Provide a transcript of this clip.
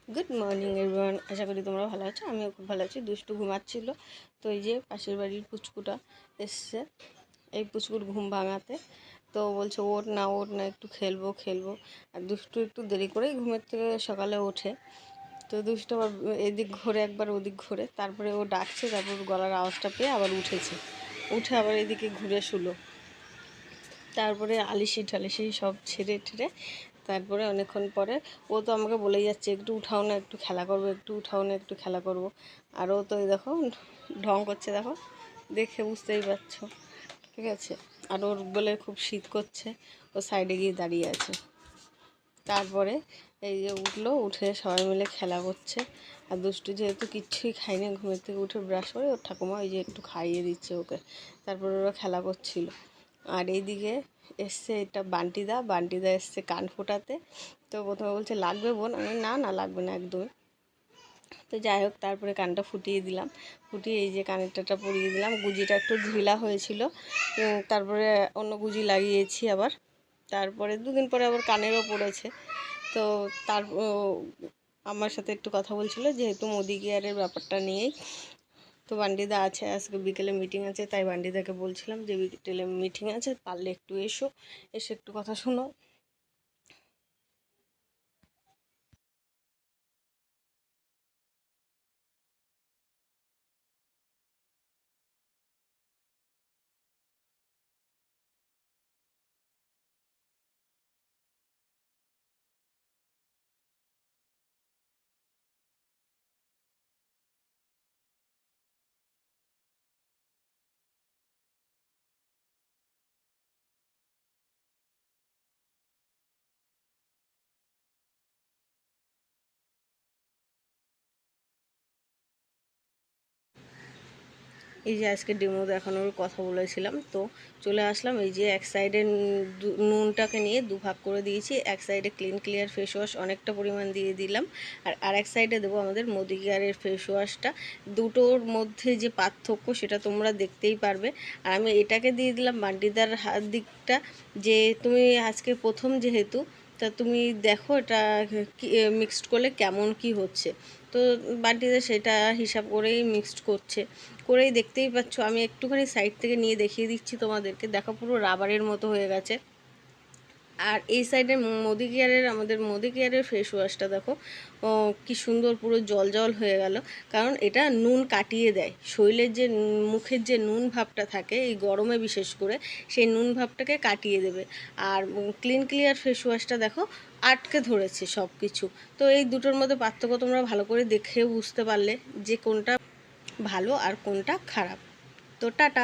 Good morning everyone, আশা করি তোমরা ভালো আছো। আমিও খুব ভালো আছি। দুষ্টু ঘুমাচ্ছিল, তো এই যে পাশের বাড়ির পুচকুটা এসছে এই পুচকুর ঘুম ভাঙাতে। তো বলছে ওঠ না ওঠ না, একটু খেলবো খেলবো। আর দুষ্টু একটু দেরি করেই ঘুমের থেকে সকালে ওঠে। তো দুষ্টু আবার এদিক ঘোরে একবার ওদিক ঘোরে, তারপরে ও ডাকছে, তারপর গলার আওয়াজটা পেয়ে আবার উঠেছে, উঠে আবার এদিকে ঘুরে শুলো। তারপরে আলিশি ঠালিশি সব ছেড়ে ঠেড়ে তারপরে অনেকক্ষণ পরে ও তো আমাকে বলেই যাচ্ছে একটু উঠাও না, একটু খেলা করবো, একটু উঠাও না, একটু খেলা করবো। আর ও তো এই দেখো ঢং করছে, দেখো দেখে বুঝতেই পারছো, ঠিক আছে। আর ওর বলে খুব শীত করছে, ও সাইডে গিয়ে দাঁড়িয়ে আছে। তারপরে এই যে উঠলো, উঠে সবাই মিলে খেলা করছে। আর দুষ্টু যেহেতু কিচ্ছুই খায়নি, ঘুমের থেকে উঠে ব্রাশ করে ওর ঠাকুমা ওই যে একটু খাইয়ে দিচ্ছে ওকে। তারপরে ওরা খেলা করছিল। আর এইদিকে এসছে এটা বান্টিদা এসছে কান ফোটাতে। তো প্রথমে বলছে লাগবে বোন, আমি না না লাগবে না একদমই। তো যাই হোক, তারপরে কানটা ফুটিয়ে দিলাম, ফুটিয়ে এই যে কানেরটা পরিয়ে দিলাম। গুজিটা একটু ঢিলা হয়েছিল, তারপরে অন্য গুজি লাগিয়েছি আবার। তারপরে দুদিন পরে আবার কানেরও পড়েছে। তো তার আমার সাথে একটু কথা বলছিল যেহেতু মোদি কেয়ারের ব্যাপারটা নিয়েই। তো বান্ডিদা আছে, আজকে বিকেলে মিটিং আছে, তাই বান্ডিদাকে বলছিলাম যে বিকেলে মিটিং আছে, পারলে একটু এসো, এসে একটু কথা শোনো। এই যে আজকে ডেমো দেখানোর কথা বলেছিলাম, তো চলে আসলাম। এই যে এক সাইডে নুনটাকে নিয়ে দুভাগ করে দিয়েছি, এক সাইডে ক্লিন ক্লিয়ার ফেস ওয়াশ অনেকটা পরিমাণ দিয়ে দিলাম, আর আরেক সাইডে দেবো আমাদের মোদি কেয়ারের ফেস ওয়াশটা। দুটোর মধ্যে যে পার্থক্য সেটা তোমরা দেখতেই পারবে। আর আমি এটাকে দিয়ে দিলাম বান্টিদার হাত দিকটা, যে তুমি আজকে প্রথম যেহেতু, তা তুমি দেখো এটা মিক্সড করলে কেমন কি হচ্ছে। তো বান্টিদা সেটা হিসাব করেই মিক্সড করছে, করেই দেখতেই পাচ্ছ। আমি একটুখানি সাইড থেকে নিয়ে দেখিয়ে দিচ্ছি তোমাদেরকে, দেখো পুরো রাবারের মতো হয়ে গেছে। আর এই সাইডে আমাদের মোদি কেয়ারের ফেস ওয়াশটা দেখো কি সুন্দর পুরো জল জল হয়ে গেল। কারণ এটা নুন কাটিয়ে দেয়, শরীরের যে মুখের যে নুন ভাবটা থাকে এই গরমে বিশেষ করে, সেই নুন ভাবটাকে কাটিয়ে দেবে। আর ক্লিন ক্লিয়ার ফেস ওয়াশটা দেখো আটকে ধরেছে সব কিছু। তো এই দুটোর মধ্যে পার্থক্য তোমরা ভালো করে দেখে বুঝতে পারলে যে কোনটা ভালো আর কোনটা খারাপ। তো টাটা।